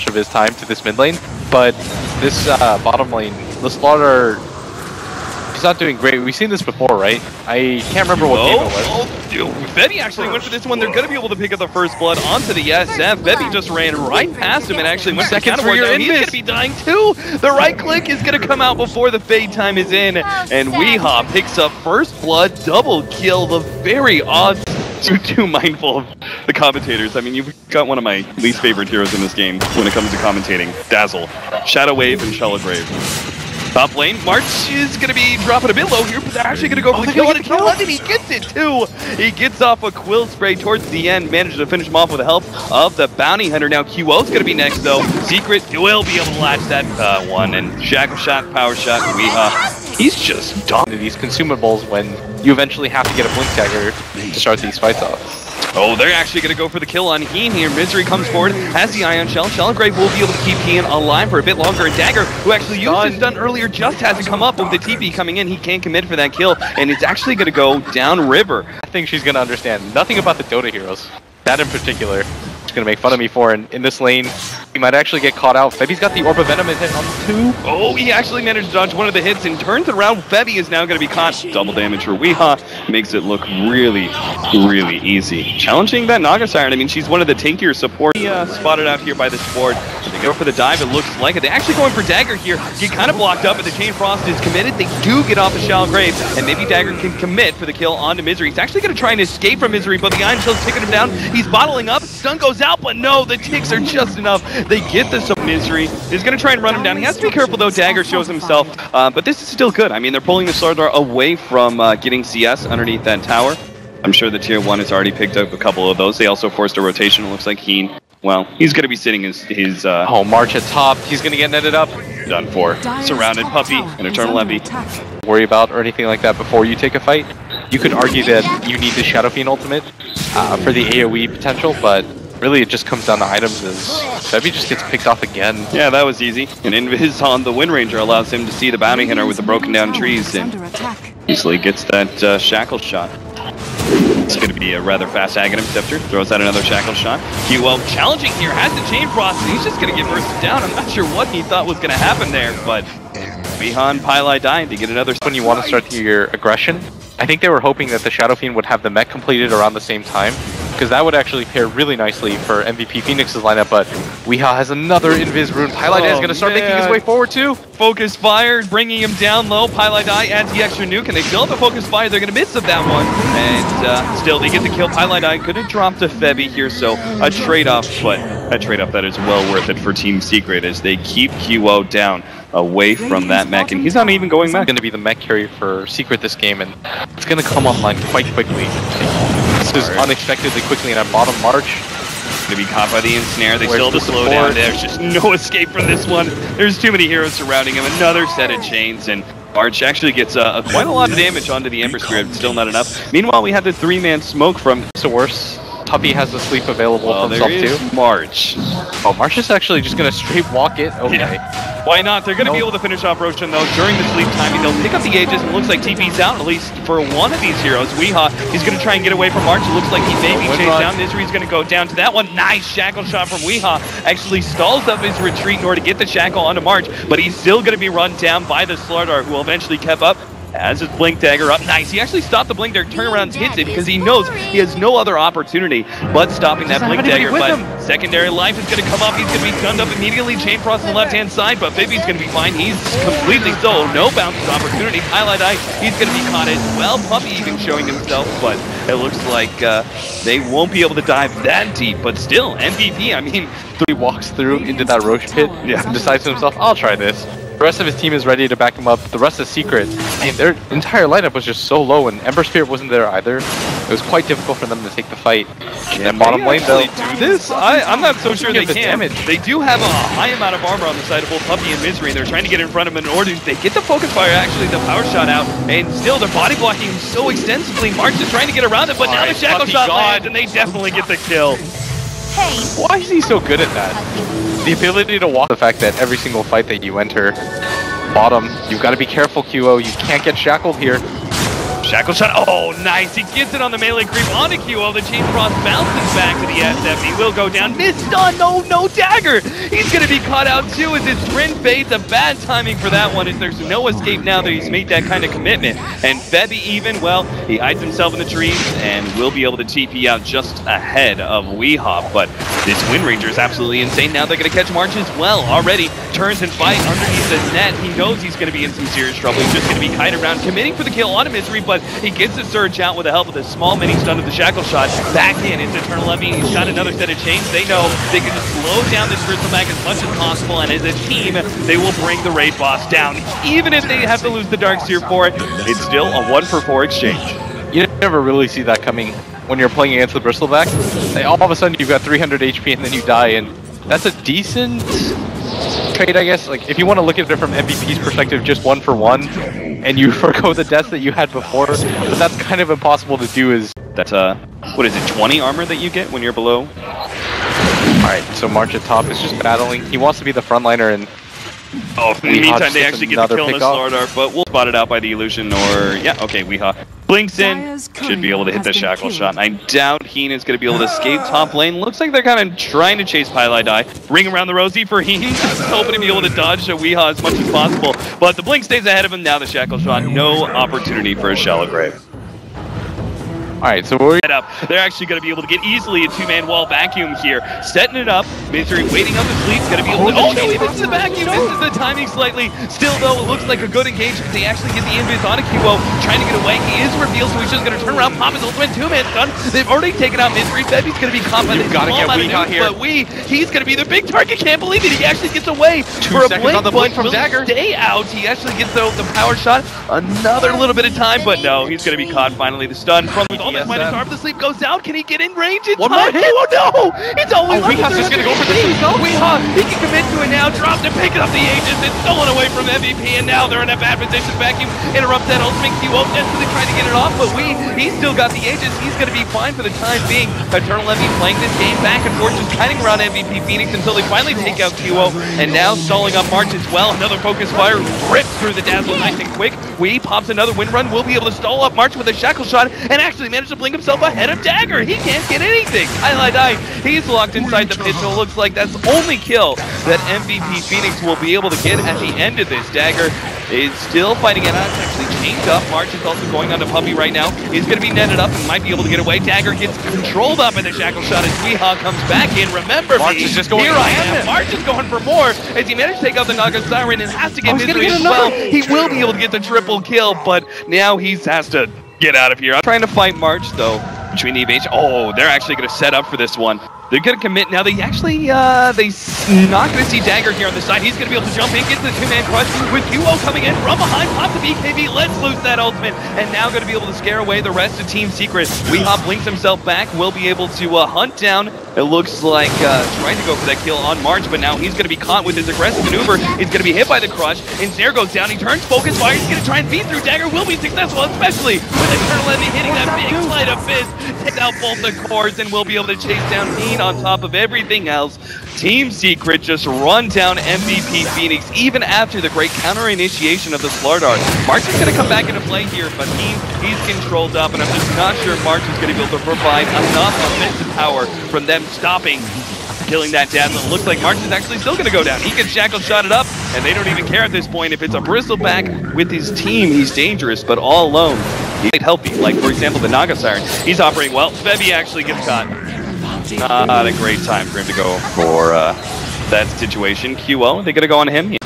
of his time to this mid lane, but this bottom lane, the Slaughter, he's not doing great. We've seen this before, right? I can't remember what game it was. Bebby actually went for this one. They're going to be able to pick up the first blood onto the SF. Bebby just ran right past him and actually went Seconds for your He's going to be dying too. The right click is going to come out before the fade time is in. And Weehaw picks up first blood, double kill. The very odds. Too mindful of the commentators. I mean, you've got one of my least favorite heroes in this game when it comes to commentating. Dazzle, Shadow Wave, and Shelograve. Top lane, March is going to be dropping a bit low here, but they're actually going to go for the kill on a kill, and he gets it too! He gets off a Quill Spray towards the end, manages to finish him off with the help of the Bounty Hunter. Now QO's going to be next though. Secret will be able to latch that one, and Shackle Shot, Power Shot, Weehaw. He's just dominating These consumables when you eventually have to get a Blink Dagger to start these fights off. Oh, they're actually going to go for the kill on Heen here. Misery comes forward, has the Ion Shell. Shelograve will be able to keep Heen alive for a bit longer. And Dagger, who actually used his stun earlier, just hasn't come up. With the TP coming in, he can't commit for that kill. And it's actually going to go down river. I think she's going to understand nothing about the Dota heroes. That in particular, she's going to make fun of me for. And in this lane, he might actually get caught out. Febby's got the Orb of Venom hit on 2. Oh, he actually managed to dodge one of the hits and turns it around. Febby is now going to be caught. Double damage for Weehaw. Makes it look really, really easy. Challenging that Naga Siren. I mean, she's one of the tankier support. Spotted out here by the board. They go for the dive. It looks like it. They're actually going for Dagger here. Get kind of blocked up, but the Chain Frost is committed. They do get off the Shallow Grave, and maybe Dagger can commit for the kill onto Misery. He's actually going to try and escape from Misery, but the Iron Shell's taking him down. He's bottling up. Stun goes out, but no, the ticks are just enough. They get this up. Misery is going to try and run him down. He has to be careful though. Dagger shows himself, but this is still good. I mean, they're pulling the Slardar away from getting CS underneath that tower. I'm sure the tier 1 has already picked up a couple of those. They also forced a rotation. It looks like Heen, well, he's going to be sitting his oh, March at top. He's going to get netted up. Done for. Surrounded Puppy and Eternal Envy. Worry about or anything like that before you take a fight. You could argue that you need the Shadow Fiend ultimate for the AoE potential, but really it just comes down to items as Bebby just gets picked off again. Yeah, that was easy. And Invis on the Wind Ranger allows him to see the Bounty Hunter with the broken down trees and easily gets that Shackle Shot. It's going to be a rather fast Aghanim Scepter. Throws out another Shackle Shot. QO challenging here, has the Chain Frost, and he's just going to get bursted down. I'm not sure what he thought was going to happen there, but Weehaw Pylai dying to get another. When you want to start your aggression, I think they were hoping that the Shadow Fiend would have the mech completed around the same time, because that would actually pair really nicely for MVP Phoenix's lineup, but Weehaw has another Invis Rune. Pylai is going to start making his way forward too. Focus Fire, bringing him down low. Pylai adds the extra nuke, and they still have the Focus Fire. They're going to miss of that one, and still they get the kill. Pylai could have dropped to Febby here, so a trade-off, but a trade-off that is well worth it for Team Secret as they keep QO down away from that mech, and he's not even going mech. Going to be the mech carry for Secret this game, and it's going to come online quite quickly. This is unexpectedly quickly, and at bottom March going to be caught by the ensnare. They still have to slow down. There's just no escape from this one. There's too many heroes surrounding him. Another set of chains, and March actually gets quite a lot of damage onto the Ember Spirit. Still not enough. Meanwhile, we have the 3-man smoke from worse. Puppy has the sleep available for himself too. March. Oh, March is actually just going to straight walk it. Okay. Yeah. Why not? They're going to be able to finish off Roshan though during the sleep timing. They'll pick up the Aegis, and it looks like TP's out, at least for one of these heroes. Weehaw, he's going to try and get away from March. It looks like he may be chased down. Misery's going to go down to that one. Nice Shackle Shot from Weehaw. Actually stalls up his retreat in order to get the Shackle onto March, but he's still going to be run down by the Slardar, who will eventually keep up. As his Blink Dagger up. Nice. He actually stopped the Blink Dagger, turn around, hits it because he knows he has no other opportunity but stopping that Blink Dagger. But secondary life is going to come up. He's going to be gunned up immediately. Chain Frost on the left-hand side, but Bibby's going to be fine. He's completely solo. No bounces opportunity. Highlight Eye, he's going to be caught as well. Puppy even showing himself, but it looks like they won't be able to dive that deep. But still, MVP, I mean, he walks through into that Roche pit and decides to himself, I'll try this. The rest of his team is ready to back him up. The rest is Secret. And their entire lineup was just so low, and Ember Spirit wasn't there either. It was quite difficult for them to take the fight. And bottom lane, though, do this? I'm not so sure they can. They do have a high amount of armor on the side of both Puppy and Misery, and they're trying to get in front of him in order. They get the Focus Fire, actually, the Power Shot out, and still they're body blocking him so extensively. March is trying to get around it, but now the Shackle Shot lands, and they definitely get the kill. Why is he so good at that? The ability to walk, the fact that every single fight that you enter, bottom, you've got to be careful, QO. You can't get shackled here. Shackle shot. Oh, nice. He gets it on the melee creep onto QO. The chain cross bounces back to the SF. He will go down. Missed stun. No dagger. He's going to be caught out too as his sprint fades. A bad timing for that one as there's no escape now that he's made that kind of commitment. And Febby even, well, he hides himself in the trees and will be able to TP out just ahead of Weehawk. But this Wind Ranger is absolutely insane. Now they're going to catch March as well. Already turns and fight underneath the net. He knows he's going to be in some serious trouble. He's just going to be kited around, committing for the kill on a Misery, but he gets the surge out with the help of the small mini stun of the Shackle shot. Back in into Eternal Envy. He's got another set of chains. They know they can just slow down this Bristleback as much as possible, and as a team, they will bring the raid boss down. Even if they have to lose the Darkseer for it, it's still a 1-for-4 exchange. You never really see that coming when you're playing against the Bristleback. All of a sudden you've got 300 HP and then you die, and that's a decent trade, I guess. Like, if you want to look at it from MVP's perspective, just 1-for-1, and you forgo the deaths that you had before, but that's kind of impossible to do. That's what is it, 20 armor that you get when you're below? Alright, so March at top is just battling. He wants to be the frontliner, and oh, in the meantime, they actually get the kill on the Slardar, but we'll spot it out by the illusion, or, yeah, okay, Weehawk blinks in, should be able to hit the Shackle shot. I doubt Heen is going to be able to escape top lane. Looks like they're kind of trying to chase Pylai Die. Ring around the rosy for Heen, just hoping to be able to dodge Weehawk as much as possible, but the blink stays ahead of him. Now the Shackle shot, no opportunity for a Shallow Grave. Alright, so we're up. They're actually going to be able to get easily a two-man wall vacuum here. Setting it up. Misery waiting on the sleep. Going to be able to... Oh, no, he misses the vacuum. Misses the timing slightly. Still, though, it looks like a good engagement. They actually get the invis on a QO. Trying to get away. He is revealed, so he's just going to turn around, pop his ultimate two-man stun. They've already taken out Misery. Febby's going to be caught by this small amount of nukes, but he's going to be the big target. Can't believe it. He actually gets away for a blink, on the blink from will Dagger. Stay out. He actually gets the power shot. Another little bit of time, but no, he's going to be caught finally. The stun from the minus arm. The sleep goes down. Can he get in range in One time? more hit. Oh no! It's only Weehawk's just gonna go for this. Weehawk, he can commit to it now. Dropped and pick up the Aegis. It's stolen away from MVP, and now they're in a bad position. Vacuum interrupts that ultimate QO. Desperately trying to get it off, but he's still got the Aegis. He's gonna be fine for the time being. Eternal Envy playing this game back and forth, just kiting around MVP Phoenix until they finally take out QO, and now stalling up March as well. Another focus fire rips through the Dazzle nice and quick. Pops another wind run. Will be able to stall up March with a Shackle shot, and actually manage to blink himself ahead of Dagger. He can't get anything. Pylai Die, he's locked inside the pit, so it looks like that's the only kill that MVP Phoenix will be able to get at the end of this. Dagger is still fighting it out. It's actually changed up. March is also going on to Puppy right now. He's going to be netted up and might be able to get away. Dagger gets controlled up in the Shackle shot as Weehawk comes back in. Remember, March is just going here I am. March is going for more as he managed to take out the Naga Siren and has to get Misery as well. He will be able to get the triple kill, but now he has to get out of here. I'm trying to fight March though. Between the evasion. Oh, they're actually going to set up for this one. They're going to commit now. They actually, not going to see Dagger here on the side. He's going to be able to jump in, get the two-man crush with QO coming in from behind, pop the BKB, lets loose that ultimate, and now going to be able to scare away the rest of Team Secret. Weehawk blinks himself back, will be able to hunt down, it looks like, trying to go for that kill on March, but now he's going to be caught with his aggressive maneuver. He's going to be hit by the crush, and Snare goes down. He turns focus fire. He's going to try and beat through. Dagger will be successful, especially with Eternal Envy hitting that big slide of fist. Take out both the cores and will be able to chase down Heen on top of everything else. Team Secret just run down MVP Phoenix even after the great counter initiation of the Slardar. March is going to come back into play here, but he's controlled up, and I'm just not sure March is going to be able to provide enough offensive power from them stopping killing that Dazzle. It looks like March is actually still going to go down. He gets Shackle shotted up, and they don't even care at this point. If it's a Bristleback with his team, he's dangerous, but all alone, he's quite healthy. Like, for example, the Naga Siren. He's operating well. Febby actually gets caught. Not a great time for him to go for that situation. QO, they're going to go on him.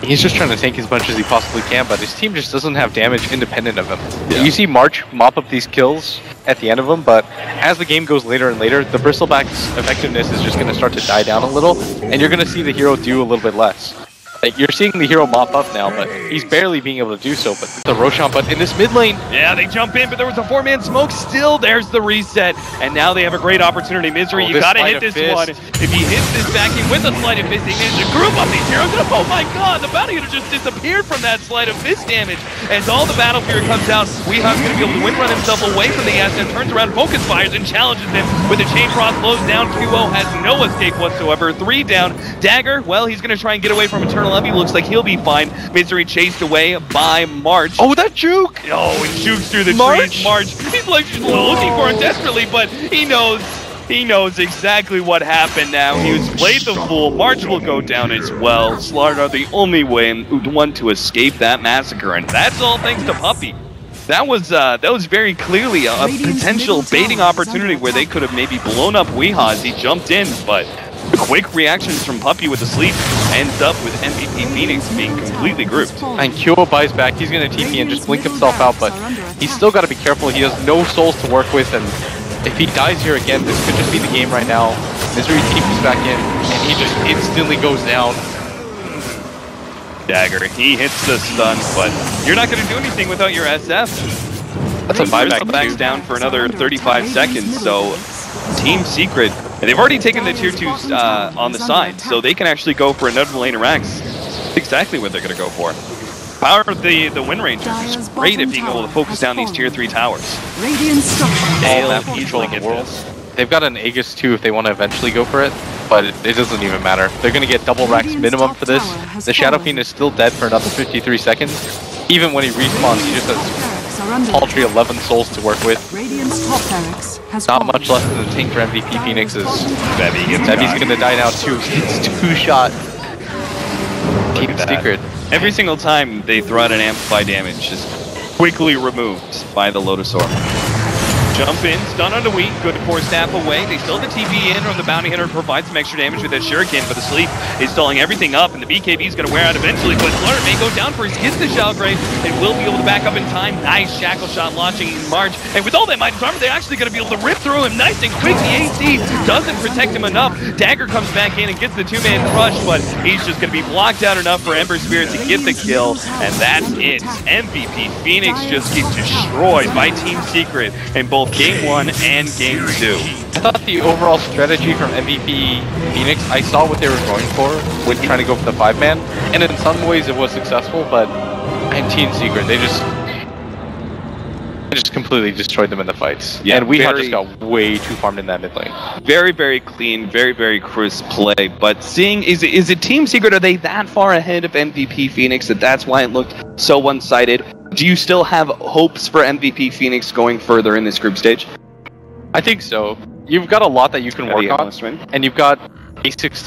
He's just trying to tank as much as he possibly can, but his team just doesn't have damage independent of him. Yeah. You see March mop up these kills at the end of them, but as the game goes later and later, the Bristleback's effectiveness is just going to start to die down a little, and you're going to see the hero do a little bit less. Like, you're seeing the hero mop up now, but he's barely being able to do so. But the Roshan, but in this mid lane, yeah, they jump in, but there was a four-man smoke. Still, there's the reset, and now they have a great opportunity. Misery, you gotta hit this one. If he hits this vacuum with a sleight of fist, they manage to group up these heroes. Oh my God, the bounty hunter just disappeared from that sleight of fist damage. As all the battle fear comes out, Weehawk's gonna be able to win run himself away from the asset, turns around, focus fires, and challenges him with a chain cross, slows down. QO has no escape whatsoever. 3 down. Dagger, well, he's gonna try and get away from Eternal Levy looks like he'll be fine. Misery chased away by March. Oh, that juke! Oh, he jukes through the trees. March, he's like looking for him desperately, but he knows exactly what happened now. He was played the fool. March will go down as well. Slaughter the only one to escape that massacre, and that's all thanks to Puppey. That was very clearly a potential baiting opportunity where they could have maybe blown up Weehaw as he jumped in, but the quick reactions from Puppey with the sleep ends up with MVP Phoenix being completely grouped. And Kyo buys back. He's going to TP and just blink himself out, but he's still got to be careful. He has no souls to work with, and if he dies here again, this could just be the game right now. Misery TP's back in, and he just instantly goes down. Dagger, he hits the stun, but you're not going to do anything without your SF. That's a buyback. Backs down for another 35 seconds, so Team Secret, and they've already taken the tier 2s on the side, so they can actually go for another lane of Rex. That's exactly what they're going to go for. Power of the Wind Rangers is great at being able to focus down these tier 3 towers. They'll easily get this. They've got an Aegis too if they want to eventually go for it, but it doesn't even matter. They're going to get double racks minimum for this. The Shadow Fiend is still dead for another 53 seconds. Even when he respawns, he just has paltry 11 souls to work with. Not much less than the tank for MVP Phoenix is. Bevy's going to die now too. It's 2-shot. Team Secret. Every single time they throw out an amplify damage, just quickly removed by the Lotusaur. Jump in, stun on the weak, good core staff away. They still have the TP in, or the bounty hunter provides some extra damage with that shuriken, but the sleep is stalling everything up, and the BKB is going to wear out eventually, but Slaughter may go down first, gets the Shell Grave, and will be able to back up in time. Nice shackle shot launching in March, and with all that might armor, they're actually going to be able to rip through him nice and quick. The AC doesn't protect him enough. Dagger comes back in and gets the 2-man crush, but he's just going to be blocked out enough for Ember Spirit to get the kill, and that's it. MVP Phoenix just gets destroyed by Team Secret in both Game 1 and Game 2. I thought the overall strategy from MVP Phoenix, I saw what they were going for with trying to go for the 5-man, and in some ways it was successful, but in Team Secret, they just completely destroyed them in the fights. Yeah, and Weehaw just got way too farmed in that mid lane. Very, very clean, very, very crisp play, but seeing, is it Team Secret, are they that far ahead of MVP Phoenix that that's why it looked so one-sided? Do you still have hopes for MVP Phoenix going further in this group stage? I think so. You've got a lot that you can work on, and you've got basics